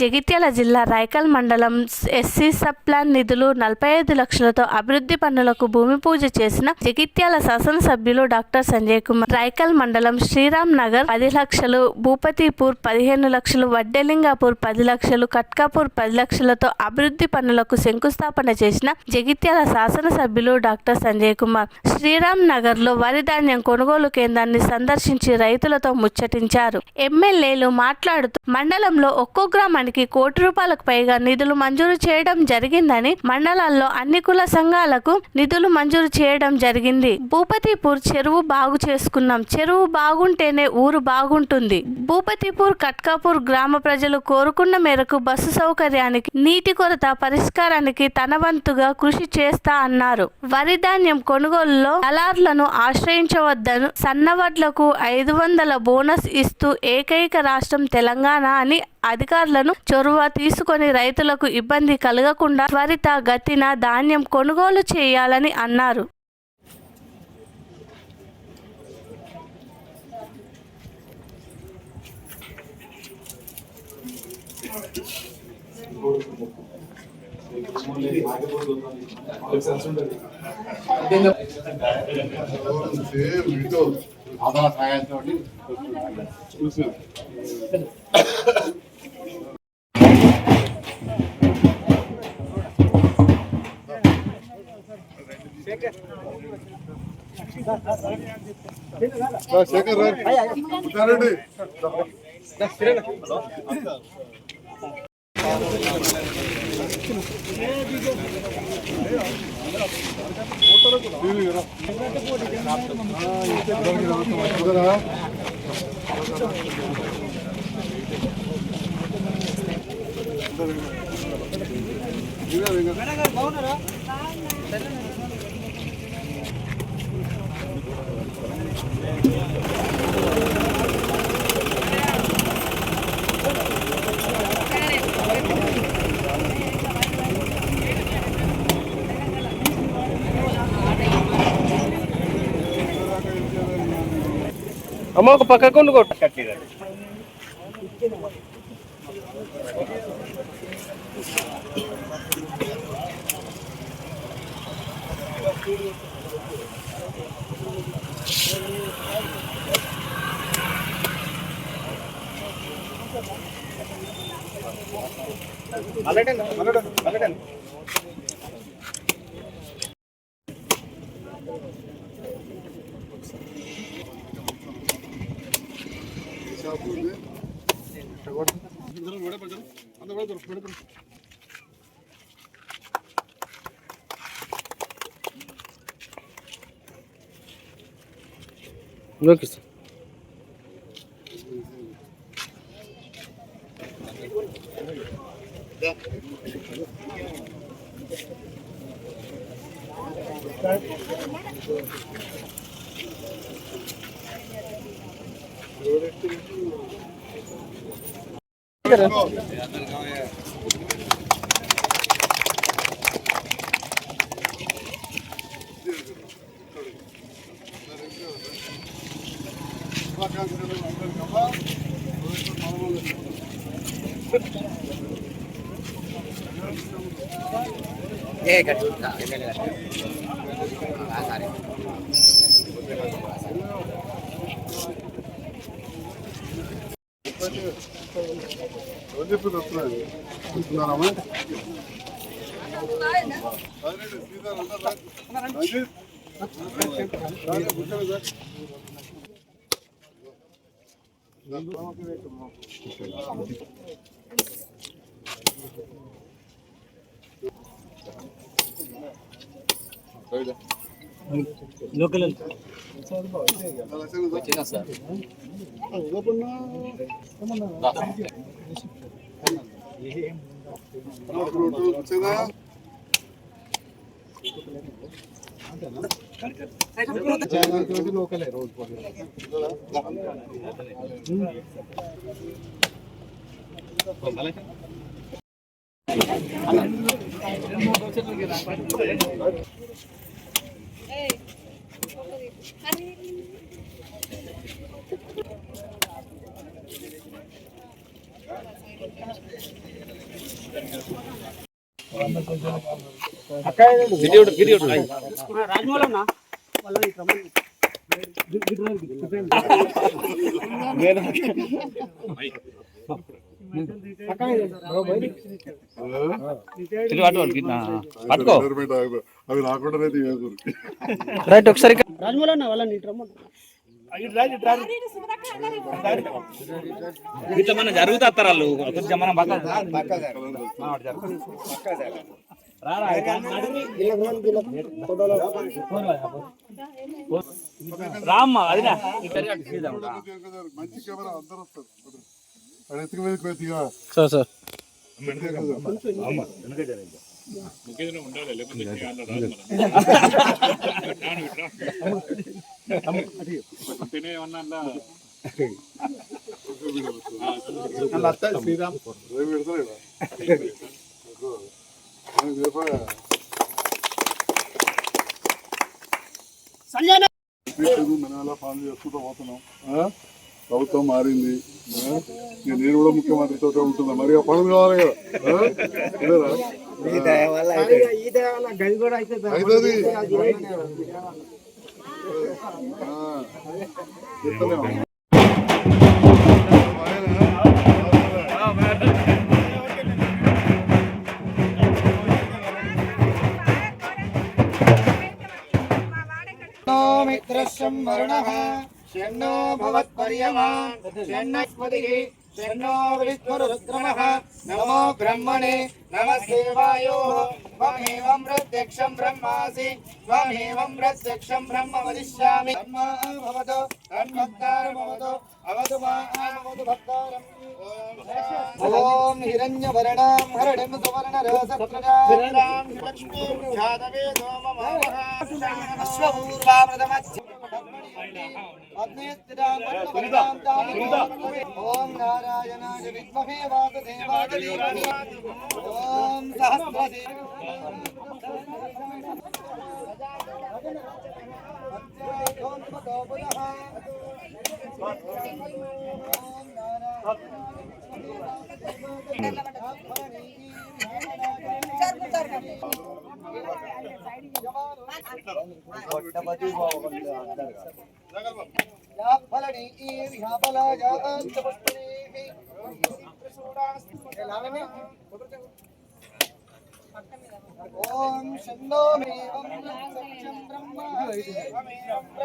జగిత్యాల జిల్లా రాయకల్ మండలం SC sub plan నిధులు 45 లక్షలతో అభివృద్ధి పనులకు భూమి పూజ చేసిన జగిత్యాల శాసనసభ్యులు డాక్టర్ సంజయ్ కుమార్. రాయకల్ మండలం శ్రీరామ్ నగర్ 10 లక్షలు, భూపతిపూర్ 15 లక్షలు, వడ్డెలింగాపూర్ 10 లక్షలు, కట్కాపూర్ 10 లక్షలతో అభివృద్ధి పనులకు శంకుస్థాపన చేసిన జగిత్యాల శాసనసభ్యులు డాక్టర్ సంజయ్ కుమార్ శ్రీరామ్ నగర్ లో వరి ధాన్యం కొనుగోలు కేంద్రాన్ని సందర్శించి రైతులతో ముచ్చటించారు. ఎమ్మెల్యేలు మాట్లాడుతూ మండలంలో ఒక్కో గ్రామానికి ₹1 కోటి పైగా నిధులు మంజూరు చేయడం జరిగిందని, మండలాల్లో అన్ని కుల సంఘాలకు నిధులు మంజూరు చేయడం జరిగింది. భూపతిపూర్ చెరువు బాగు చేసుకున్నాం. చెరువు బాగుంటేనే ఊరు బాగుంటుంది. భూపతిపూర్, కట్కాపూర్ గ్రామ ప్రజలు కోరుకున్న మేరకు బస్సు సౌకర్యానికి, నీటి కొరత పరిష్కారానికి తన వంతుగా కృషి చేస్తా అన్నారు. వరి ధాన్యం కొనుగోలులో దళార్లను ఆశ్రయించవద్దను, సన్నవడ్లకు 500 బోనస్ ఇస్తూ ఏకైక రాష్ట్రం తెలంగాణ అని అధికారులను చొరవ తీసుకొని రైతులకు ఇబ్బంది కలగకుండా త్వరితగతిన ధాన్యం కొనుగోలు చేయాలని అన్నారు. అమ్మ ఒక పక్కకుండా కొట్టట్లేదు. Okay sir. లోకల్ సార్ లోకలే రోజు అవి రాకుండా రైట్ ఒకసారి ఇట్లా మన జరుగుతారు వాళ్ళు కొంచెం మనం రామ్మ అది మంచి కెమెరా అందరూ వస్తారు ఎత్తుకు మీద కొద్దిగా సార్ సార్ శ్రీరామ్ మనం ఎలా పాలన చేసుకుంటూ పోతున్నాం. ప్రభుత్వం మారింది, నేను కూడా ముఖ్యమంత్రితో ఉంటున్నా, మరి ఆ పనులు కావాలి కదా. मित्रशं वरुणः शन्नो भवत्पर्यमा शन्नस्पतिः शन्नो विष्णुरुद्रमः नमो ब्रह्मणे नमः देवायोः त्वमेवं प्रत्यक्षं ब्रह्मासि त्वमेवं प्रत्यक्षं ब्रह्म वदिष्यामि ब्रह्मा भवतु तन्मत्तारं भवतु अवतु मामवतु भक्तारम् ॐ हिरण्यवर्णां हरणिं सुवर्णरसप्रजां लक्ष्मीं जातवेदो ममावः अश्वपूर्वा प्रथमस्य ओम नारायणाय विद्महे वासुदेवाय धीमहि ओम सहस्रदेव ओम शन्नो मेवं सत्यं ब्रह्मा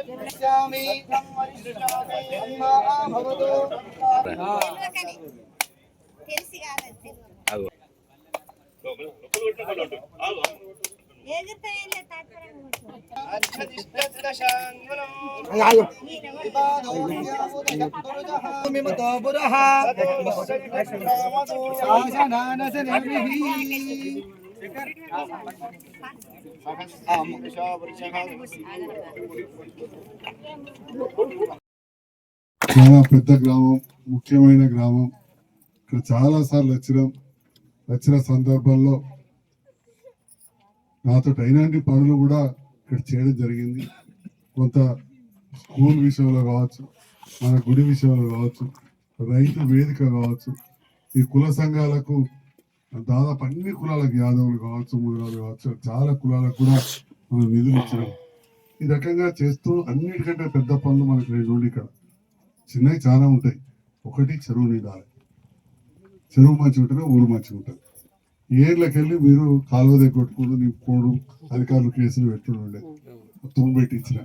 वदिष्यामि ब्रह्मा भवतु చాలా పెద్ద గ్రామం, ముఖ్యమైన గ్రామం. ఇక్కడ చాలా సార్లు వచ్చిన సందర్భంలో నాతో అయినన్ని పనులు కూడా ఇక్కడ చేయడం జరిగింది. కొంత స్కూల్ విషయంలో కావచ్చు, మన గుడి విషయంలో కావచ్చు, రైతు వేదిక కావచ్చు, ఈ కుల సంఘాలకు దాదాపు అన్ని కులాలకు, యాదవులు కావచ్చు, ముదిరాలు కావచ్చు, చాలా కులాలకు కూడా మనం నిధులు ఇచ్చినాం. ఈ రకంగా చేస్తూ అన్నిటికంటే పెద్ద పనులు మనకు రెండు ఇక్కడ చిన్నవి చాలా ఉంటాయి. ఒకటి చెరువు నీళ్ళు, చెరువు మంచిగా ఉంటేనే ఊరు మంచిగా ఉంటుంది. ఏళ్ళకి వెళ్ళి మీరు కాలువ దగ్గర కొట్టుకోడు, నింపుకోడు, అధికారులు కేసులు పెట్టుండే తుమ్ము పెట్టించిన.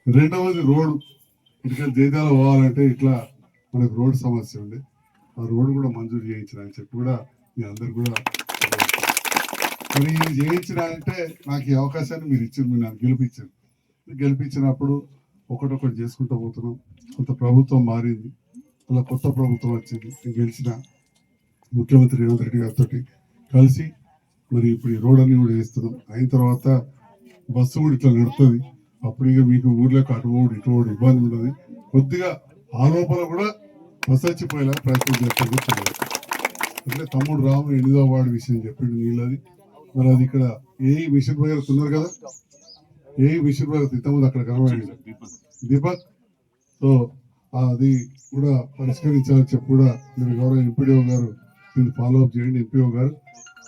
రెండవది రోడ్డు, ఇక్కడ జైతాల పోవాలంటే ఇట్లా మనకు రోడ్డు సమస్య ఉండే, ఆ రోడ్డు కూడా మంజూరు చేయించిన అని చెప్పి కూడా మీ అందరు కూడా మరి ఇది చేయించిన అంటే నాకు ఈ అవకాశాన్ని మీరు ఇచ్చారు, మీరు నాకు గెలిపించినప్పుడు ఒకటొకటి చేసుకుంటూ పోతున్నాం. కొంత ప్రభుత్వం మారింది, అలా కొత్త ప్రభుత్వం వచ్చింది. నేను గెలిచిన ముఖ్యమంత్రి రేవంత్ రెడ్డి గారితో కలిసి మరి ఇప్పుడు ఈ రోడ్ అన్ని కూడా వేస్తున్నాం. అయిన తర్వాత బస్సు కూడా ఇట్లా నడుస్తుంది. అప్పుడు ఇక మీకు ఊర్లోకి అటువోడు ఇటువోడు ఇబ్బంది ఉండదు. కొద్దిగా ఆ లోపల కూడా బస్సు వచ్చిపోయేలా ప్రయత్నం చేస్తాను. అంటే తమ్ముడు రాము 8వ వార్డు విషయం చెప్పిండు నీళ్ళది. మరి అది ఇక్కడ ఏ మిషన్ భగీరథ ఉన్నారు కదా, ఏ మిషన్ భగీరథ ఇంతకుముందు అక్కడ కనబడింది దీపక్. సో అది కూడా పరిష్కరించాలని చెప్పి కూడా మీరు గౌరవ ఎంపీడీఓ గారు దీన్ని ఫాలో అప్ చేయండి. ఎంపీఓ గారు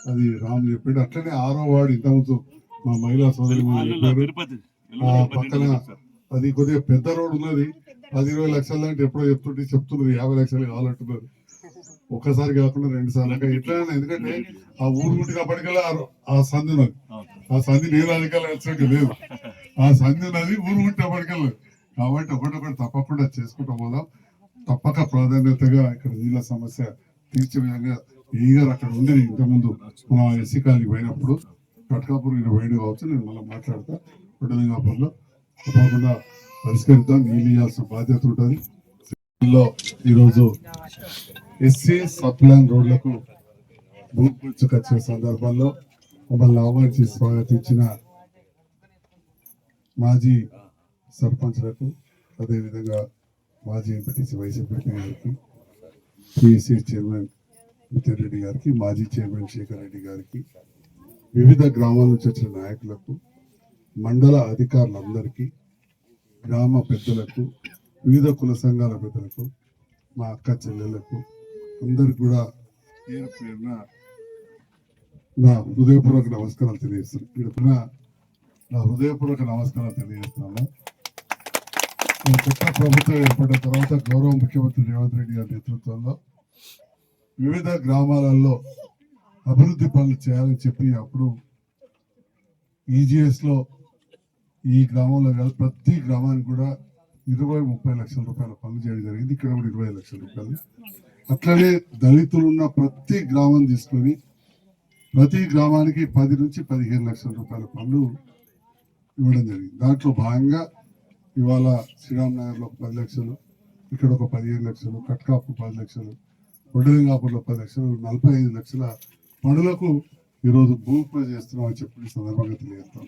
అది రామ్ చెప్పాడు. అట్లనే 6వ వార్డు ఇంతకుముందు మా మహిళా సోదరి చెప్పారు. ఆ పక్కన అది కొద్దిగా పెద్ద రోడ్ ఉన్నది, 10-20 లక్షలు అంటే ఎప్పుడో చెప్తున్నారు 50 లక్షలు కావాలంటున్నారు. ఒక్కసారి కాకుండా 2 సార్లు ఎట్లా, ఎందుకంటే ఆ ఊరు గుంటి కాబట్టికల్లా ఆ సంధి ఉన్నది. ఆ సంధి నేను అధికారులు వచ్చినట్టు లేదు, ఆ సంధి ఉన్నది ఊరు గుంటి కాబట్టికల్లా. కాబట్టి ఒకటొకటి తప్పకుండా చేసుకుంటూ పోదాం. తప్పక ప్రాధాన్యతగా ఇక్కడ నీళ్ళ సమస్య తీర్చే విధంగా ఈగర్ అక్కడ ఉండేది. ఇంతకుముందు మా ఎస్సీ కాలనీ పోయినప్పుడు కట్కాపూర్ పోయిన కావచ్చు, నేను మళ్ళీ మాట్లాడతా. కొట్టలింగాపూర్లో తప్పకుండా పరిష్కరిద్దాం. నీళ్ళు ఇవ్వాల్సిన బాధ్యత ఉంటుంది. ఈరోజు ఎస్సీ సప్లాన్ రోడ్లకు భూమి పూజకు వచ్చిన సందర్భంలో మమ్మల్ని ఆహ్వానించి స్వాగతించిన మాజీ సర్పంచ్లకు, అదేవిధంగా మాజీ ఎంపీటీసీ వైస్ ఎంపీటీ గారికి, పిఎస్సీ చైర్మన్ మిథున్ రెడ్డి గారికి, మాజీ చైర్మన్ శేఖర్ రెడ్డి గారికి, వివిధ గ్రామాల నుంచి వచ్చిన నాయకులకు, మండల అధికారులందరికీ, గ్రామ పెద్దలకు, వివిధ కుల సంఘాల పెద్దలకు, మా అక్క చెల్లెళ్లకు అందరికి కూడా పేరు పేరున నా హృదయపూర్వక నమస్కారాలు తెలియజేస్తాను. ఇక్కడ నా హృదయపూర్వక నమస్కారాలు తెలియజేస్తాను. కొత్త ప్రభుత్వం ఏర్పడిన తర్వాత గౌరవ ముఖ్యమంత్రి రేవంత్ రెడ్డి గారి నేతృత్వంలో వివిధ గ్రామాలలో అభివృద్ధి పనులు చేయాలని చెప్పి అప్పుడు ఈజీఎస్ లో ఈ గ్రామంలో కాదు ప్రతి గ్రామానికి కూడా 20-30 లక్షల రూపాయల పనులు చేయడం జరిగింది. ఇక్కడ కూడా 20 లక్షల రూపాయలు. అట్లనే దళితులు ఉన్న ప్రతి గ్రామం తీసుకొని ప్రతి గ్రామానికి 10 నుంచి 15 లక్షల రూపాయల పనులు ఇవ్వడం జరిగింది. దాంట్లో భాగంగా ఇవాళ శ్రీరామ్ నగర్ లో 10 లక్షలు, ఇక్కడ ఒక 15 లక్షలు, కట్కాపు 10 లక్షలు, వడ్డలింగాపూర్లో 10 లక్షలు, 45 లక్షల పనులకు ఈరోజు భూమి పూజ చేస్తున్నామని చెప్పి సందర్భంగా తెలియజేస్తాం.